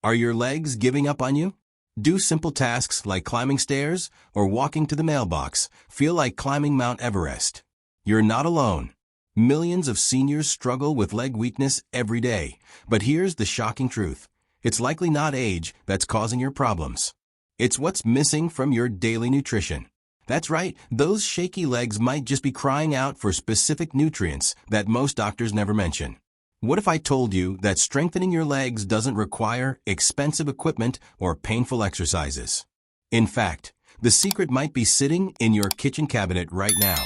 Are your legs giving up on you? Do simple tasks like climbing stairs or walking to the mailbox feel like climbing Mount Everest? You're not alone. Millions of seniors struggle with leg weakness every day, but here's the shocking truth. It's likely not age that's causing your problems. It's what's missing from your daily nutrition. That's right, those shaky legs might just be crying out for specific nutrients that most doctors never mention. What if I told you that strengthening your legs doesn't require expensive equipment or painful exercises? In fact, the secret might be sitting in your kitchen cabinet right now.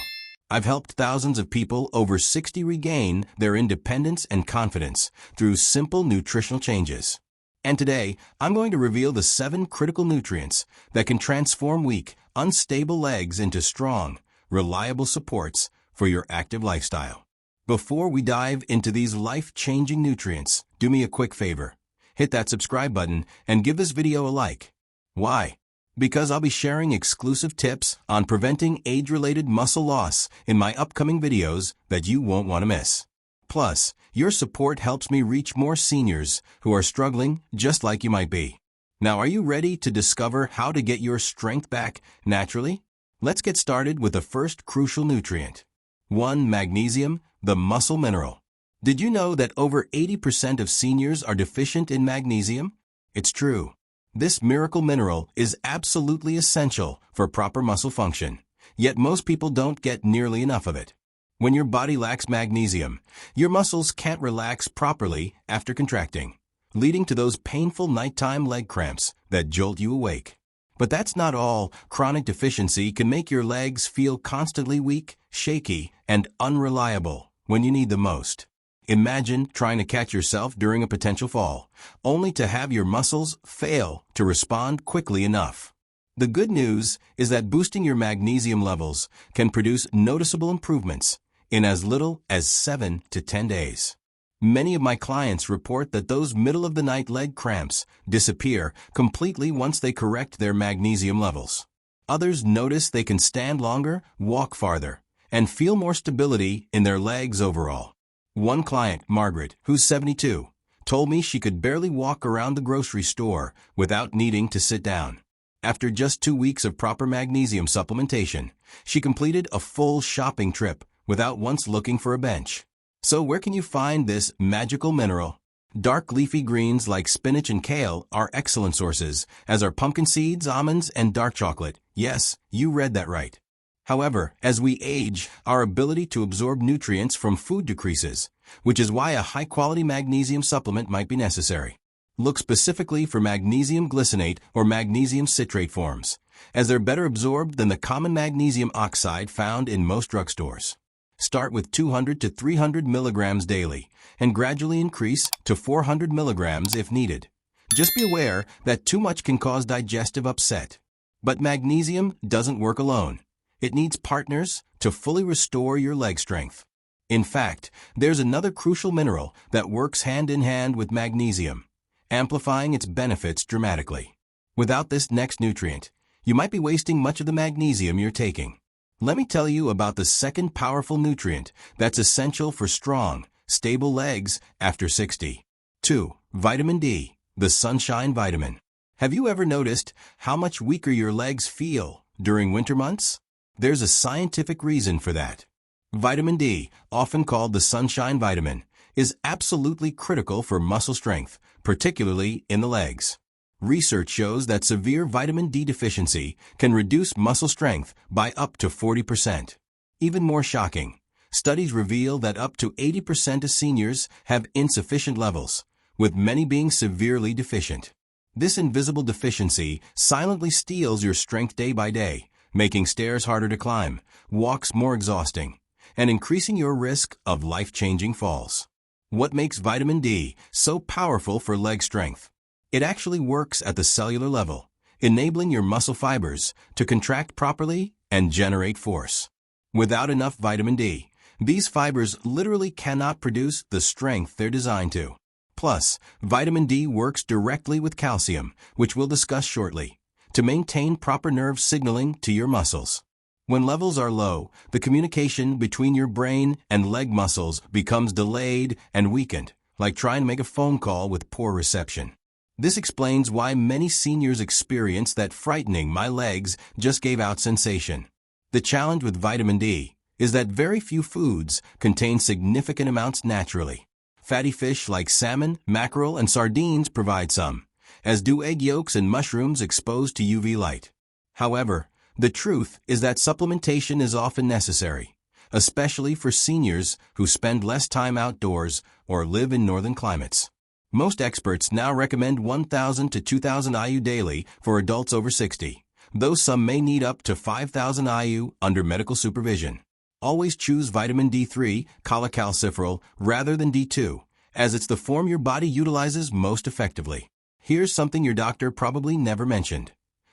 I've helped thousands of people over 60 regain their independence and confidence through simple nutritional changes. And today, I'm going to reveal the 7 critical nutrients that can transform weak, unstable legs into strong, reliable supports for your active lifestyle. Before we dive into these life-changing nutrients, do me a quick favor. Hit that subscribe button and give this video a like. Why? Because I'll be sharing exclusive tips on preventing age-related muscle loss in my upcoming videos that you won't want to miss. Plus, your support helps me reach more seniors who are struggling just like you might be. Now, are you ready to discover how to get your strength back naturally? Let's get started with the first crucial nutrient. 1. Magnesium, the muscle mineral. Did you know that over 80% of seniors are deficient in magnesium? It's true. This miracle mineral is absolutely essential for proper muscle function, yet most people don't get nearly enough of it. When your body lacks magnesium, your muscles can't relax properly after contracting, leading to those painful nighttime leg cramps that jolt you awake. But that's not all. Chronic deficiency can make your legs feel constantly weak, shaky, and unreliable when you need the most. Imagine trying to catch yourself during a potential fall, only to have your muscles fail to respond quickly enough. The good news is that boosting your magnesium levels can produce noticeable improvements in as little as 7 to 10 days. Many of my clients report that those middle-of-the-night leg cramps disappear completely once they correct their magnesium levels. Others notice they can stand longer, walk farther, and feel more stability in their legs overall. One client, Margaret, who's 72, told me she could barely walk around the grocery store without needing to sit down. After just 2 weeks of proper magnesium supplementation, she completed a full shopping trip without once looking for a bench. So where can you find this magical mineral? Dark leafy greens like spinach and kale are excellent sources, as are pumpkin seeds, almonds, and dark chocolate. Yes, you read that right. However, as we age, our ability to absorb nutrients from food decreases, which is why a high-quality magnesium supplement might be necessary. Look specifically for magnesium glycinate or magnesium citrate forms, as they're better absorbed than the common magnesium oxide found in most drugstores. Start with 200 to 300 milligrams daily and gradually increase to 400 milligrams if needed. Just be aware that too much can cause digestive upset. But magnesium doesn't work alone. It needs partners to fully restore your leg strength. In fact, there's another crucial mineral that works hand in hand with magnesium, amplifying its benefits dramatically. Without this next nutrient, you might be wasting much of the magnesium you're taking. Let me tell you about the second powerful nutrient that's essential for strong, stable legs after 60. 2. Vitamin D, the sunshine vitamin. Have you ever noticed how much weaker your legs feel during winter months? There's a scientific reason for that. Vitamin D, often called the sunshine vitamin, is absolutely critical for muscle strength, particularly in the legs. Research shows that severe vitamin D deficiency can reduce muscle strength by up to 40%. Even more shocking, studies reveal that up to 80% of seniors have insufficient levels, with many being severely deficient. This invisible deficiency silently steals your strength day by day, making stairs harder to climb, walks more exhausting, and increasing your risk of life-changing falls. What makes vitamin D so powerful for leg strength? It actually works at the cellular level, enabling your muscle fibers to contract properly and generate force. Without enough vitamin D, these fibers literally cannot produce the strength they're designed to. Plus, vitamin D works directly with calcium, which we'll discuss shortly, to maintain proper nerve signaling to your muscles. When levels are low, the communication between your brain and leg muscles becomes delayed and weakened, like trying to make a phone call with poor reception. This explains why many seniors experience that frightening "my legs just gave out" sensation. The challenge with vitamin D is that very few foods contain significant amounts naturally. Fatty fish like salmon, mackerel, and sardines provide some, as do egg yolks and mushrooms exposed to UV light. However, the truth is that supplementation is often necessary, especially for seniors who spend less time outdoors or live in northern climates. Most experts now recommend 1,000 to 2,000 IU daily for adults over 60, though some may need up to 5,000 IU under medical supervision. Always choose vitamin D3, cholecalciferol, rather than D2, as it's the form your body utilizes most effectively. Here's something your doctor probably never mentioned.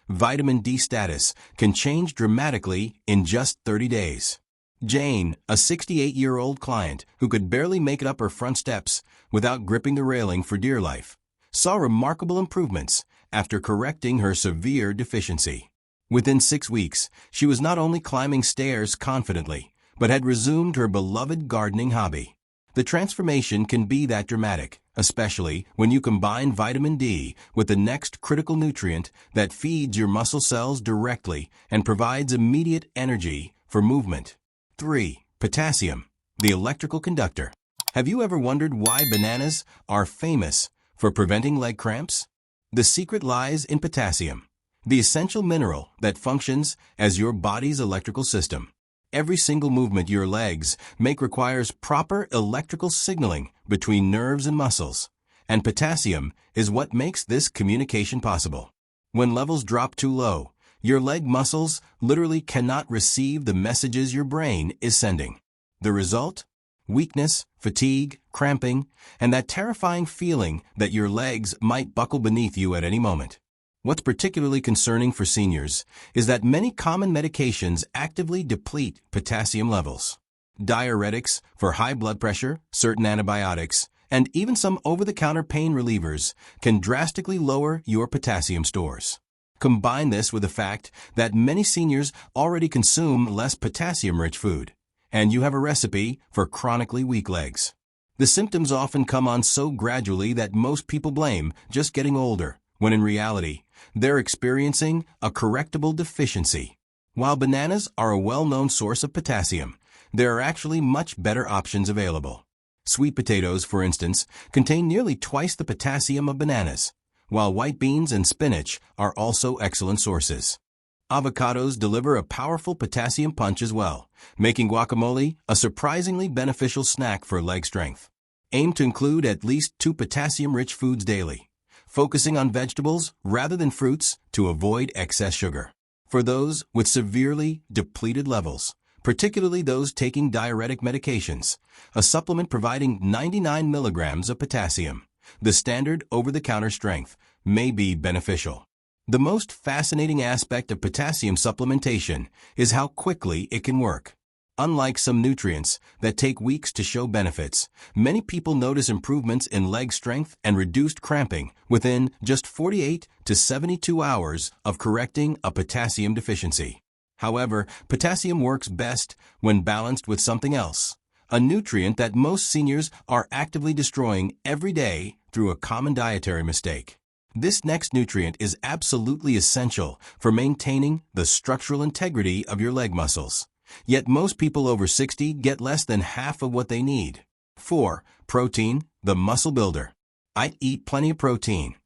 Vitamin D status can change dramatically in just 30 days. Jane, a 68-year-old client who could barely make it up her front steps without gripping the railing for dear life, saw remarkable improvements after correcting her severe deficiency. Within 6 weeks, she was not only climbing stairs confidently, but had resumed her beloved gardening hobby. The transformation can be that dramatic, especially when you combine vitamin D with the next critical nutrient that feeds your muscle cells directly and provides immediate energy for movement. 3. Potassium, the electrical conductor. Have you ever wondered why bananas are famous for preventing leg cramps? The secret lies in potassium, the essential mineral that functions as your body's electrical system. Every single movement your legs make requires proper electrical signaling between nerves and muscles, and potassium is what makes this communication possible. When levels drop too low, your leg muscles literally cannot receive the messages your brain is sending. The result? Weakness, fatigue, cramping, and that terrifying feeling that your legs might buckle beneath you at any moment. What's particularly concerning for seniors is that many common medications actively deplete potassium levels. Diuretics for high blood pressure, certain antibiotics, and even some over-the-counter pain relievers can drastically lower your potassium stores. Combine this with the fact that many seniors already consume less potassium-rich food, and you have a recipe for chronically weak legs. The symptoms often come on so gradually that most people blame just getting older, when in reality, they're experiencing a correctable deficiency. While bananas are a well-known source of potassium, there are actually much better options available. Sweet potatoes, for instance, contain nearly twice the potassium of bananas, while white beans and spinach are also excellent sources. Avocados deliver a powerful potassium punch as well, making guacamole a surprisingly beneficial snack for leg strength. Aim to include at least 2 potassium-rich foods daily, focusing on vegetables rather than fruits to avoid excess sugar. For those with severely depleted levels, particularly those taking diuretic medications, a supplement providing 99 milligrams of potassium, the standard over-the-counter strength, may be beneficial. The most fascinating aspect of potassium supplementation is how quickly it can work. Unlike some nutrients that take weeks to show benefits, many people notice improvements in leg strength and reduced cramping within just 48 to 72 hours of correcting a potassium deficiency. However, potassium works best when balanced with something else, a nutrient that most seniors are actively destroying every day through a common dietary mistake. This next nutrient is absolutely essential for maintaining the structural integrity of your leg muscles. Yet most people over 60 get less than half of what they need. 4. Protein, the muscle builder. I eat plenty of protein.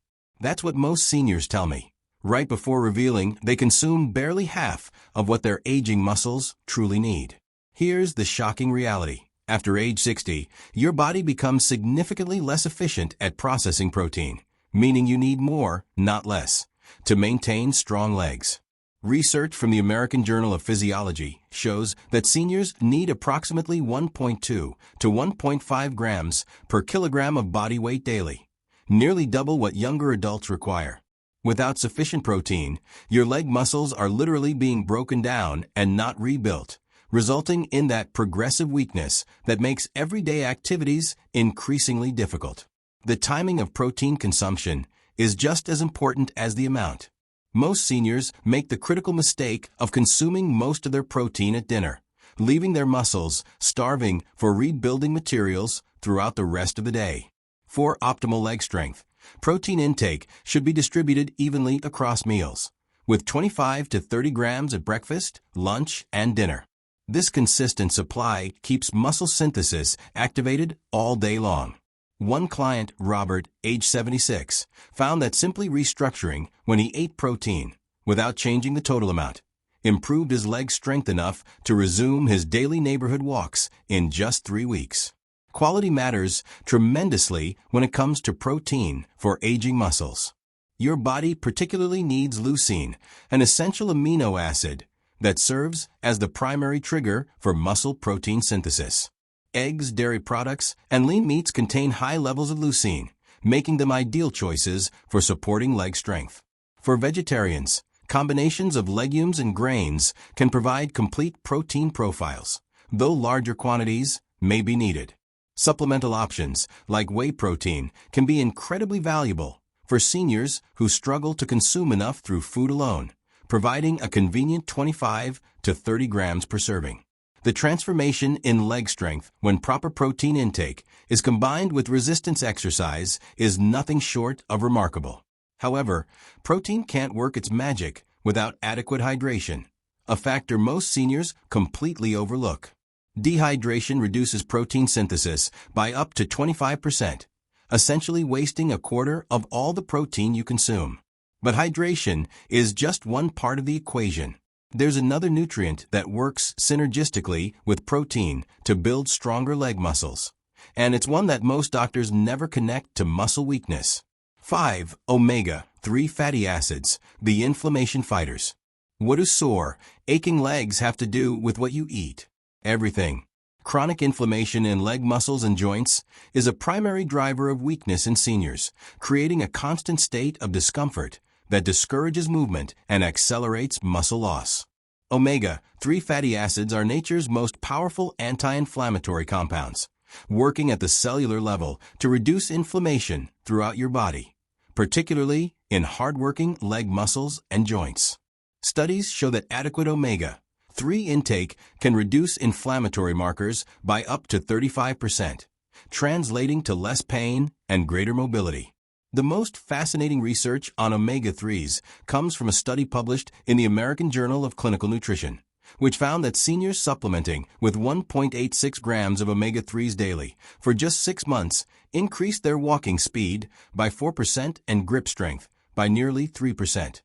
That's what most seniors tell me, right before revealing they consume barely half of what their aging muscles truly need. Here's the shocking reality. After age 60, your body becomes significantly less efficient at processing protein, meaning you need more, not less, to maintain strong legs. Research from the American Journal of Physiology shows that seniors need approximately 1.2 to 1.5 grams per kilogram of body weight daily, nearly double what younger adults require. Without sufficient protein, your leg muscles are literally being broken down and not rebuilt, resulting in that progressive weakness that makes everyday activities increasingly difficult. The timing of protein consumption is just as important as the amount. Most seniors make the critical mistake of consuming most of their protein at dinner, leaving their muscles starving for rebuilding materials throughout the rest of the day. For optimal leg strength, Protein intake should be distributed evenly across meals, with 25 to 30 grams at breakfast, lunch, and dinner. This consistent supply keeps muscle synthesis activated all day long. One client, Robert, age 76, found that simply restructuring when he ate protein, without changing the total amount, improved his leg strength enough to resume his daily neighborhood walks in just 3 weeks. Quality matters tremendously when it comes to protein for aging muscles. Your body particularly needs leucine, an essential amino acid that serves as the primary trigger for muscle protein synthesis. Eggs, dairy products, and lean meats contain high levels of leucine, making them ideal choices for supporting leg strength. For vegetarians, combinations of legumes and grains can provide complete protein profiles, though larger quantities may be needed. Supplemental options like whey protein can be incredibly valuable for seniors who struggle to consume enough through food alone, providing a convenient 25 to 30 grams per serving. The transformation in leg strength when proper protein intake is combined with resistance exercise is nothing short of remarkable. However, protein can't work its magic without adequate hydration, a factor most seniors completely overlook. Dehydration reduces protein synthesis by up to 25%, essentially wasting a quarter of all the protein you consume. But hydration is just one part of the equation. There's another nutrient that works synergistically with protein to build stronger leg muscles, and it's one that most doctors never connect to muscle weakness. 5. Omega-3 fatty acids, the inflammation fighters. What do sore, aching legs have to do with what you eat? Everything. Chronic inflammation in leg muscles and joints is a primary driver of weakness in seniors, creating a constant state of discomfort that discourages movement and accelerates muscle loss. Omega-3 fatty acids are nature's most powerful anti-inflammatory compounds, working at the cellular level to reduce inflammation throughout your body, particularly in hardworking leg muscles and joints. Studies show that adequate omega-3 intake can reduce inflammatory markers by up to 35%, translating to less pain and greater mobility. The most fascinating research on omega-3s comes from a study published in the American Journal of Clinical Nutrition, which found that seniors supplementing with 1.86 grams of omega-3s daily for just 6 months increased their walking speed by 4% and grip strength by nearly 3%,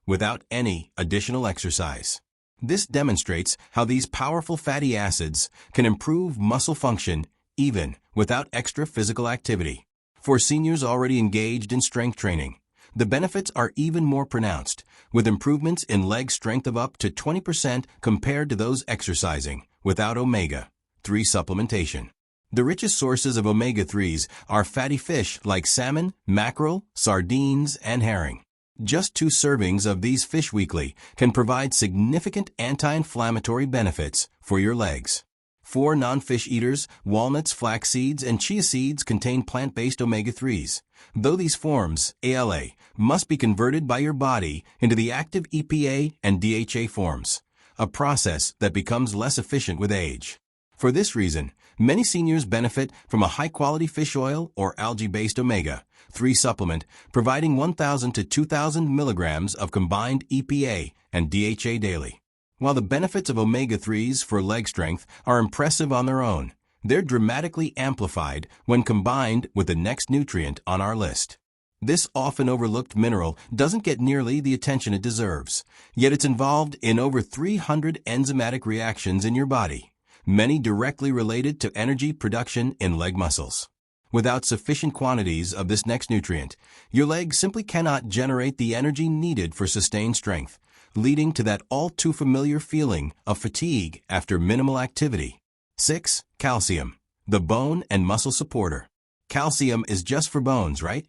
without any additional exercise. This demonstrates how these powerful fatty acids can improve muscle function even without extra physical activity. For seniors already engaged in strength training, the benefits are even more pronounced, with improvements in leg strength of up to 20% compared to those exercising without omega-3 supplementation. The richest sources of omega-3s are fatty fish like salmon, mackerel, sardines, and herring. Just 2 servings of these fish weekly can provide significant anti-inflammatory benefits for your legs. For non-fish eaters, walnuts, flax seeds, and chia seeds contain plant-based omega-3s, though these forms, ALA, must be converted by your body into the active EPA and DHA forms, a process that becomes less efficient with age. For this reason, many seniors benefit from a high-quality fish oil or algae-based omega-3 supplement, providing 1,000 to 2,000 milligrams of combined EPA and DHA daily. While the benefits of omega-3s for leg strength are impressive on their own, they're dramatically amplified when combined with the next nutrient on our list. This often overlooked mineral doesn't get nearly the attention it deserves, yet it's involved in over 300 enzymatic reactions in your body, many directly related to energy production in leg muscles. Without sufficient quantities of this next nutrient, your leg simply cannot generate the energy needed for sustained strength, leading to that all-too-familiar feeling of fatigue after minimal activity. 6. Calcium, the bone and muscle supporter. Calcium is just for bones, right?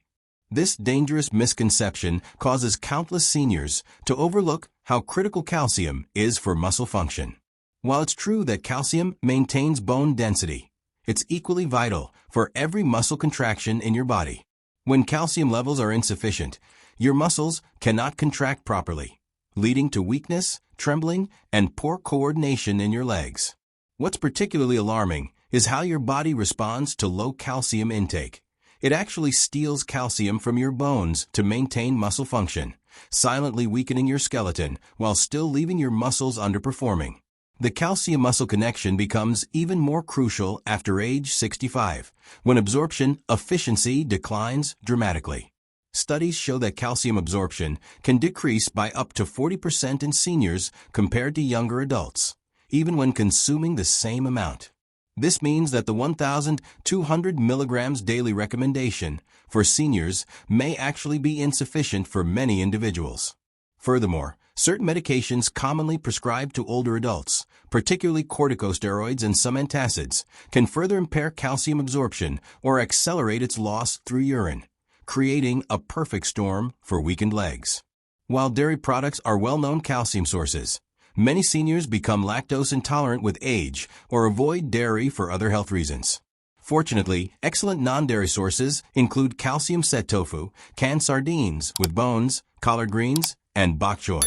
This dangerous misconception causes countless seniors to overlook how critical calcium is for muscle function. While it's true that calcium maintains bone density, it's equally vital for every muscle contraction in your body. When calcium levels are insufficient, your muscles cannot contract properly, leading to weakness, trembling, and poor coordination in your legs. What's particularly alarming is how your body responds to low calcium intake. It actually steals calcium from your bones to maintain muscle function, silently weakening your skeleton while still leaving your muscles underperforming. The calcium-muscle connection becomes even more crucial after age 65, when absorption efficiency declines dramatically. Studies show that calcium absorption can decrease by up to 40% in seniors compared to younger adults, even when consuming the same amount. This means that the 1,200 milligrams daily recommendation for seniors may actually be insufficient for many individuals. Furthermore, certain medications commonly prescribed to older adults, particularly corticosteroids and some antacids, can further impair calcium absorption or accelerate its loss through urine, creating a perfect storm for weakened legs. While dairy products are well-known calcium sources, many seniors become lactose intolerant with age or avoid dairy for other health reasons. Fortunately, excellent non-dairy sources include calcium-set tofu, canned sardines with bones, collard greens, and bok choy.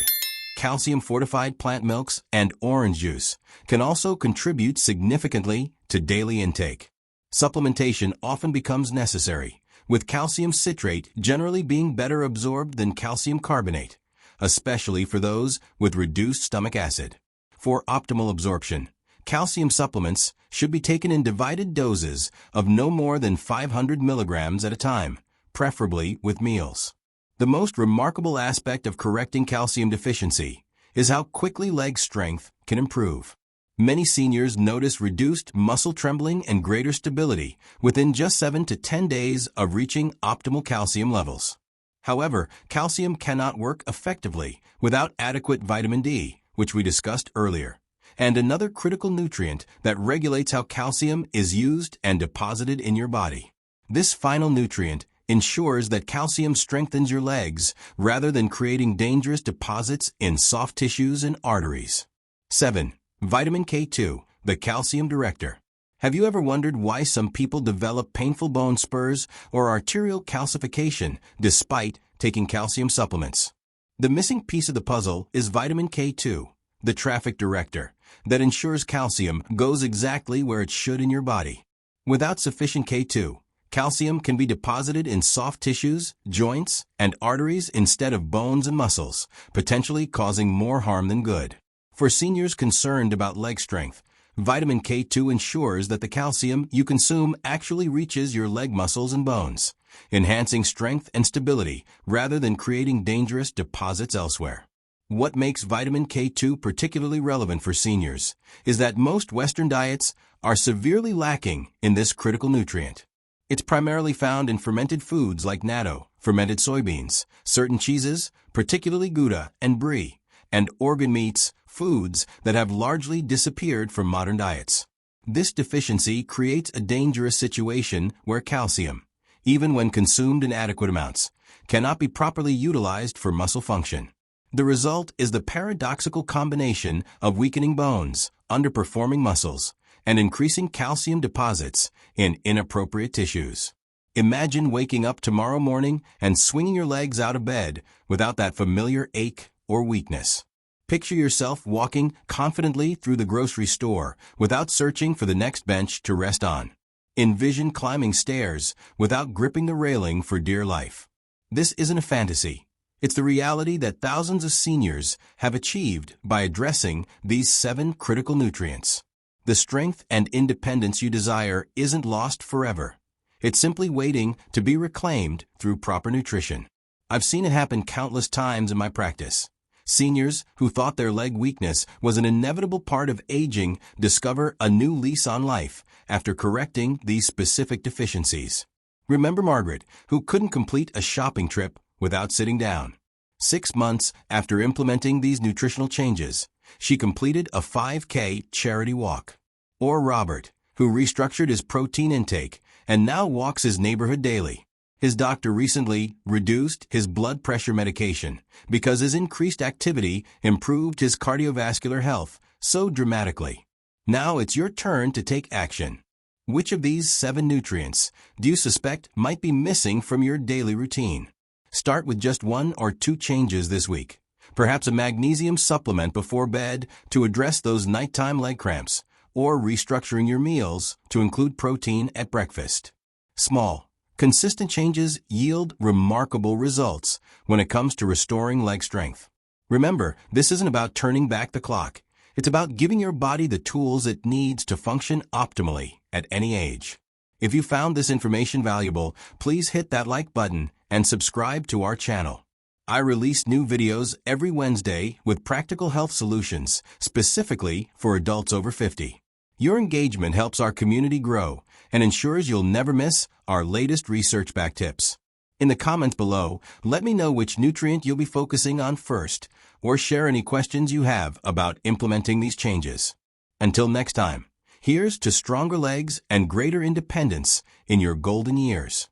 Calcium-fortified plant milks and orange juice can also contribute significantly to daily intake. Supplementation often becomes necessary, with calcium citrate generally being better absorbed than calcium carbonate, especially for those with reduced stomach acid. For optimal absorption, calcium supplements should be taken in divided doses of no more than 500 milligrams at a time, preferably with meals. The most remarkable aspect of correcting calcium deficiency is how quickly leg strength can improve. Many seniors notice reduced muscle trembling and greater stability within just 7 to 10 days of reaching optimal calcium levels. However, calcium cannot work effectively without adequate vitamin D, which we discussed earlier, and another critical nutrient that regulates how calcium is used and deposited in your body. This final nutrient ensures that calcium strengthens your legs rather than creating dangerous deposits in soft tissues and arteries. 7. Vitamin K2, the calcium director. Have you ever wondered why some people develop painful bone spurs or arterial calcification despite taking calcium supplements? The missing piece of the puzzle is vitamin K2, the traffic director, that ensures calcium goes exactly where it should in your body. Without sufficient K2, calcium can be deposited in soft tissues, joints, and arteries instead of bones and muscles, potentially causing more harm than good. For seniors concerned about leg strength, vitamin K2 ensures that the calcium you consume actually reaches your leg muscles and bones, enhancing strength and stability rather than creating dangerous deposits elsewhere. What makes vitamin K2 particularly relevant for seniors is that most Western diets are severely lacking in this critical nutrient. It's primarily found in fermented foods like natto, fermented soybeans, certain cheeses, particularly Gouda and Brie, and organ meats, foods that have largely disappeared from modern diets. This deficiency creates a dangerous situation where calcium, even when consumed in adequate amounts, cannot be properly utilized for muscle function. The result is the paradoxical combination of weakening bones, underperforming muscles, and increasing calcium deposits in inappropriate tissues. Imagine waking up tomorrow morning and swinging your legs out of bed without that familiar ache or weakness. Picture yourself walking confidently through the grocery store without searching for the next bench to rest on. Envision climbing stairs without gripping the railing for dear life. This isn't a fantasy. It's the reality that thousands of seniors have achieved by addressing these 7 critical nutrients. The strength and independence you desire isn't lost forever. It's simply waiting to be reclaimed through proper nutrition. I've seen it happen countless times in my practice. Seniors who thought their leg weakness was an inevitable part of aging discover a new lease on life after correcting these specific deficiencies. Remember Margaret, who couldn't complete a shopping trip without sitting down. 6 months after implementing these nutritional changes, she completed a 5K charity walk. Or Robert, who restructured his protein intake and now walks his neighborhood daily. His doctor recently reduced his blood pressure medication because his increased activity improved his cardiovascular health so dramatically. Now it's your turn to take action. Which of these 7 nutrients do you suspect might be missing from your daily routine? Start with just 1 or 2 changes this week. Perhaps a magnesium supplement before bed to address those nighttime leg cramps, or restructuring your meals to include protein at breakfast. Small, Consistent changes yield remarkable results when it comes to restoring leg strength. Remember, this isn't about turning back the clock. It's about giving your body the tools it needs to function optimally at any age. If you found this information valuable, please hit that like button and subscribe to our channel. I release new videos every Wednesday with practical health solutions, specifically for adults over 50. Your engagement helps our community grow and ensures you'll never miss our latest research-backed tips. In the comments below, let me know which nutrient you'll be focusing on first, or share any questions you have about implementing these changes. Until next time, here's to stronger legs and greater independence in your golden years.